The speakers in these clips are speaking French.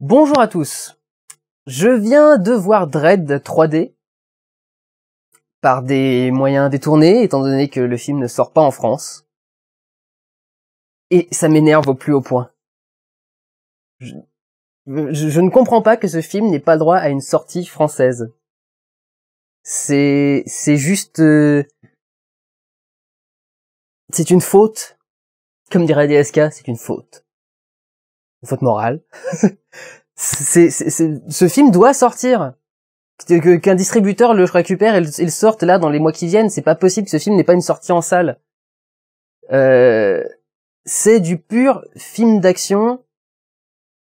Bonjour à tous. Je viens de voir Dredd 3D par des moyens détournés, étant donné que le film ne sort pas en France. Et ça m'énerve au plus haut point. Je ne comprends pas que ce film n'ait pas le droit à une sortie française. C'est juste... c'est une faute. Comme dirait DSK, c'est une faute. Une faute morale. Ce film doit sortir. Qu'un distributeur le récupère et le sorte là dans les mois qui viennent, c'est pas possible que ce film n'ait pas une sortie en salle. C'est du pur film d'action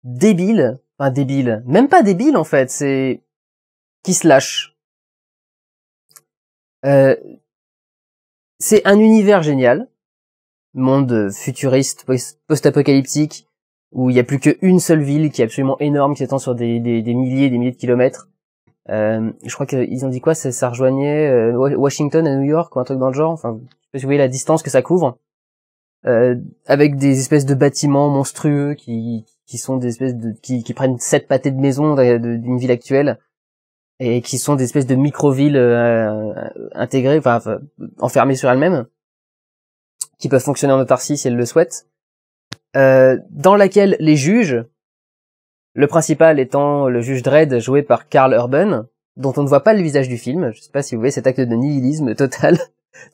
débile. Enfin débile. Même pas débile en fait, c'est... qui se lâche. C'est un univers génial. Monde futuriste, post-apocalyptique, où il y a plus qu'une seule ville qui est absolument énorme, qui s'étend sur des milliers et des milliers de kilomètres. Je crois qu'ils ont dit quoi, ça rejoignait Washington à New York ou un truc dans le genre. Enfin, je sais pas si vous voyez la distance que ça couvre. Avec des espèces de bâtiments monstrueux qui sont des espèces de qui prennent 7 pâtés de maison d'une ville actuelle et qui sont des espèces de micro-villes intégrées, enfin enfermées sur elles-mêmes, qui peuvent fonctionner en autarcie si elles le souhaitent. Dans laquelle les juges, le principal étant le juge Dredd joué par Karl Urban, dont on ne voit pas le visage du film. Je sais pas si vous voyez cet acte de nihilisme total.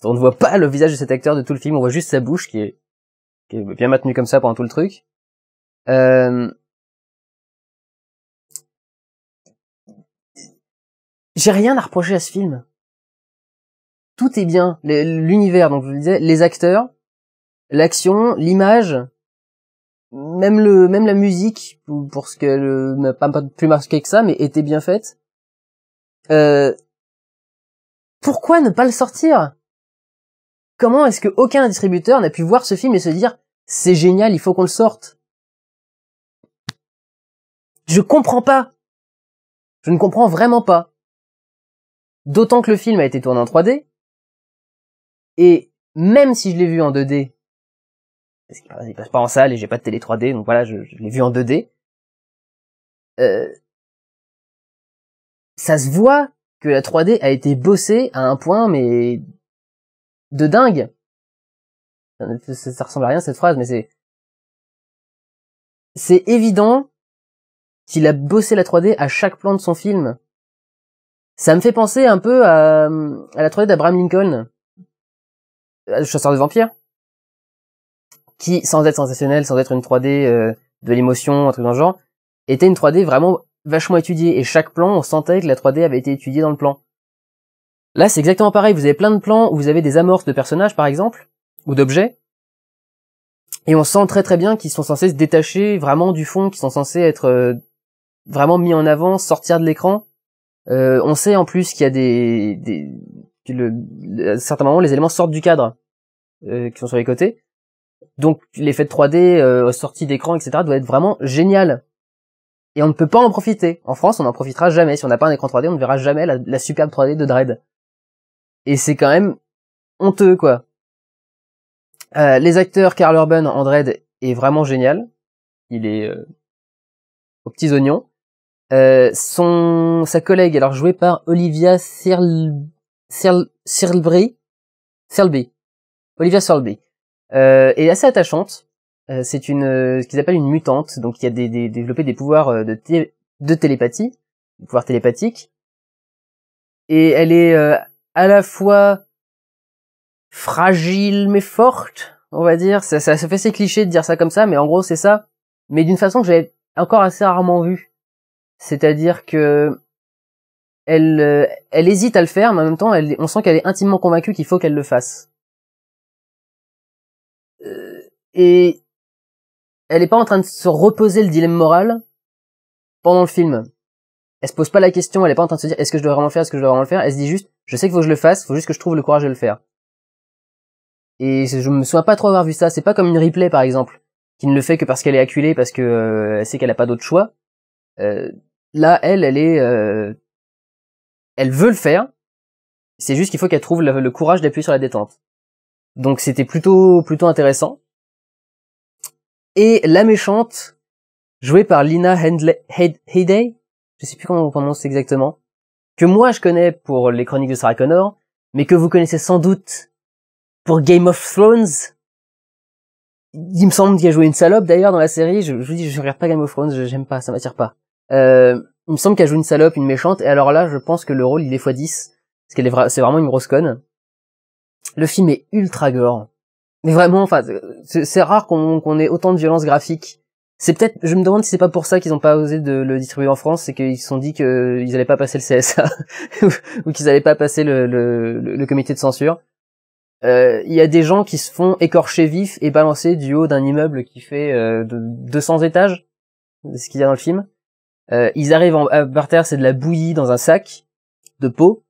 On ne voit pas le visage de cet acteur de tout le film, on voit juste sa bouche qui est bien maintenue comme ça pendant tout le truc. J'ai rien à reprocher à ce film. Tout est bien. L'univers, donc je vous le disais, les acteurs, l'action, l'image, même la musique, pour ce qu'elle n'a pas plus marqué que ça, mais était bien faite. Pourquoi ne pas le sortir? Comment est-ce que aucun distributeur n'a pu voir ce film et se dire c'est génial, il faut qu'on le sorte? Je comprends pas. Je ne comprends vraiment pas. D'autant que le film a été tourné en 3D. Et même si je l'ai vu en 2D, parce qu'il passe pas en salle et j'ai pas de télé 3D, donc voilà, je l'ai vu en 2D. Ça se voit que la 3D a été bossée à un point, mais de dingue. Ça ressemble à rien cette phrase, mais c'est évident qu'il a bossé la 3D à chaque plan de son film. Ça me fait penser un peu à la 3D d'Abraham Lincoln, le chasseur de vampires, qui, sans être sensationnel, sans être une 3D de l'émotion, un truc dans le genre, était une 3D vraiment vachement étudiée, et chaque plan, on sentait que la 3D avait été étudiée dans le plan. Là, c'est exactement pareil, vous avez plein de plans où vous avez des amorces de personnages, par exemple, ou d'objets, et on sent très très bien qu'ils sont censés se détacher vraiment du fond, qu'ils sont censés être vraiment mis en avant, sortir de l'écran. On sait en plus qu'il y a à certains moments, les éléments sortent du cadre, qui sont sur les côtés. Donc l'effet de 3D, sortie d'écran, etc. doit être vraiment génial. Et on ne peut pas en profiter. En France, on n'en profitera jamais. Si on n'a pas un écran 3D, on ne verra jamais la superbe 3D de Dredd. Et c'est quand même honteux, quoi. Les acteurs, Karl Urban en Dredd est vraiment génial. Il est aux petits oignons. Sa collègue, alors jouée par Olivia Thirlby. Olivia Thirlby. Est assez attachante. C'est ce qu'ils appellent une mutante, donc il y a développé des pouvoirs de télépathie, des pouvoirs télépathiques. Et elle est à la fois fragile mais forte, on va dire. Ça fait assez cliché de dire ça comme ça, mais en gros c'est ça. Mais d'une façon que j'avais encore assez rarement vue. C'est-à-dire que elle hésite à le faire, mais en même temps, on sent qu'elle est intimement convaincue qu'il faut qu'elle le fasse. Et elle est pas en train de se reposer le dilemme moral pendant le film. Elle se pose pas la question, elle est pas en train de se dire est-ce que je dois vraiment le faire, est-ce que je dois vraiment le faire. Elle se dit juste je sais qu'il faut que je le fasse, faut juste que je trouve le courage de le faire. Et je me souviens pas trop avoir vu ça. C'est pas comme une Ripley par exemple, qui ne le fait que parce qu'elle est acculée, parce que elle sait qu'elle a pas d'autre choix. Là, elle veut le faire. C'est juste qu'il faut qu'elle trouve le courage d'appuyer sur la détente. Donc c'était plutôt intéressant. Et la méchante, jouée par Lina Headey, je sais plus comment on prononce exactement, que moi je connais pour les Chroniques de Sarah Connor, mais que vous connaissez sans doute pour Game of Thrones. Il me semble qu'il a joué une salope d'ailleurs dans la série. Je vous dis, je regarde pas Game of Thrones, j'aime pas, ça m'attire pas. Il me semble qu'elle joue une salope, une méchante, et alors là, je pense que le rôle il est x10, parce qu'elle est c'est vraiment une grosse conne. Le film est ultra gore. Mais vraiment, enfin, c'est rare qu'on ait autant de violence graphique. C'est peut-être, je me demande si c'est pas pour ça qu'ils ont pas osé de le distribuer en France, c'est qu'ils se sont dit qu'ils allaient pas passer le CSA, ou qu'ils allaient pas passer le comité de censure. Il y a des gens qui se font écorcher vifs et balancer du haut d'un immeuble qui fait de 200 étages, c'est ce qu'il y a dans le film. Ils arrivent par terre, c'est de la bouillie dans un sac de peau.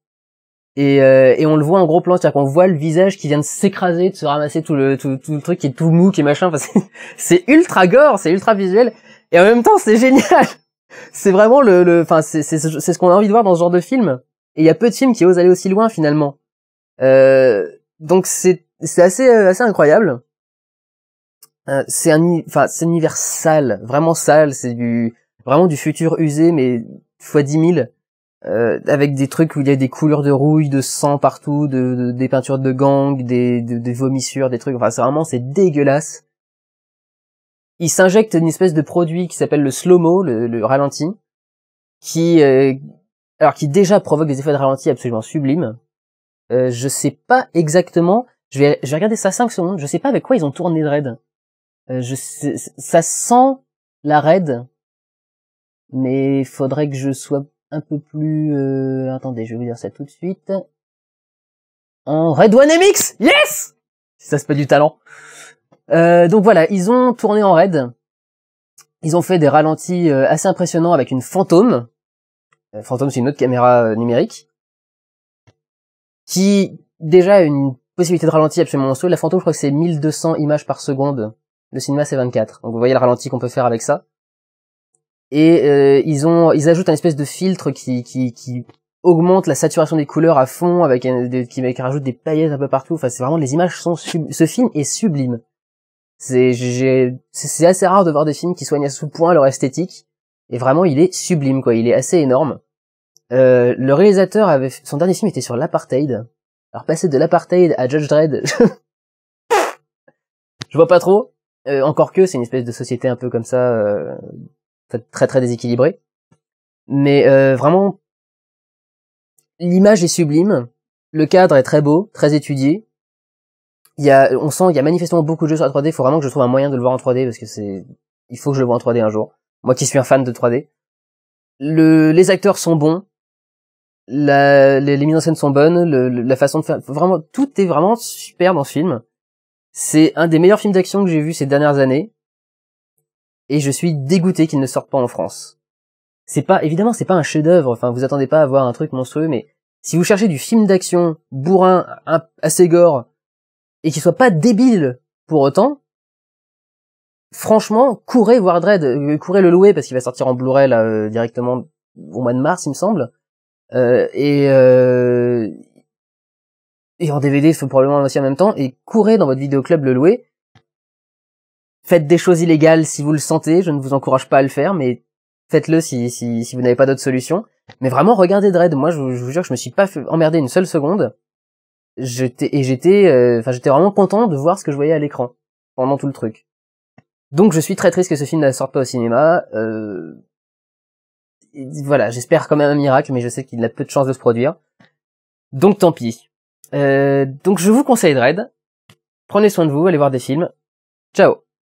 Et on le voit en gros plan, c'est-à-dire qu'on voit le visage qui vient de s'écraser, de se ramasser tout le truc qui est tout mou, qui est machin, parce que c'est ultra gore, c'est ultra visuel, et en même temps c'est génial. C'est vraiment enfin c'est ce qu'on a envie de voir dans ce genre de film. Et il y a peu de films qui osent aller aussi loin finalement. Donc c'est assez incroyable. C'est un univers sale, vraiment sale, c'est vraiment du futur usé mais fois 10 000. Avec des trucs où il y a des couleurs de rouille, de sang partout, des peintures de gang, des vomissures, des trucs, enfin c'est dégueulasse. Il s'injecte une espèce de produit qui s'appelle le slow-mo, le ralenti, qui déjà provoque des effets de ralenti absolument sublimes. Je sais pas exactement, je vais regarder ça 5 secondes, je sais pas avec quoi ils ont tourné Dredd. Ça sent la raid, mais faudrait que je sois un peu plus... attendez, je vais vous dire ça tout de suite. En Red One MX. Yes. Ça c'est pas du talent. Donc voilà, ils ont tourné en Red. Ils ont fait des ralentis assez impressionnants avec une Phantom. Phantom, c'est une autre caméra numérique qui déjà a une possibilité de ralenti absolument monstrueuse. La Phantom, je crois que c'est 1200 images par seconde. Le cinéma, c'est 24. Donc vous voyez le ralenti qu'on peut faire avec ça. Et ils ajoutent un espèce de filtre qui augmente la saturation des couleurs à fond avec qui rajoute des paillettes un peu partout. Enfin, c'est vraiment, les images sont ce film est sublime. C'est assez rare de voir des films qui soignent à ce point leur esthétique, et vraiment il est sublime quoi, il est assez énorme. Le réalisateur son dernier film était sur l'apartheid. Alors passer de l'apartheid à Judge Dredd, je vois pas trop. Encore que c'est une espèce de société un peu comme ça, très très déséquilibrée. Mais vraiment, l'image est sublime, le cadre est très beau, très étudié. On sent qu'il y a manifestement beaucoup de jeux sur la 3D, il faut vraiment que je trouve un moyen de le voir en 3D parce que il faut que je le vois en 3D un jour. Moi qui suis un fan de 3D. Les acteurs sont bons, les mises en scène sont bonnes, la façon de faire, vraiment, tout est vraiment super dans ce film. C'est un des meilleurs films d'action que j'ai vu ces dernières années. Et je suis dégoûté qu'il ne sorte pas en France. Évidemment, c'est pas un chef-d'œuvre, enfin, vous attendez pas à voir un truc monstrueux, mais si vous cherchez du film d'action bourrin, assez gore, et qui soit pas débile pour autant, franchement, courez voir Dredd, courez le louer parce qu'il va sortir en Blu-ray là directement au mois de mars, il me semble, et en DVD probablement aussi en même temps, et courez dans votre vidéoclub le louer. Faites des choses illégales si vous le sentez, je ne vous encourage pas à le faire, mais faites-le si vous n'avez pas d'autre solution. Mais vraiment, regardez Dredd, moi je vous jure que je me suis pas fait emmerder une seule seconde. J'étais vraiment content de voir ce que je voyais à l'écran pendant tout le truc. Donc je suis très triste que ce film ne sorte pas au cinéma. Voilà, j'espère quand même un miracle, mais je sais qu'il a peu de chances de se produire. Donc tant pis. Donc je vous conseille Dredd. Prenez soin de vous, allez voir des films. Ciao.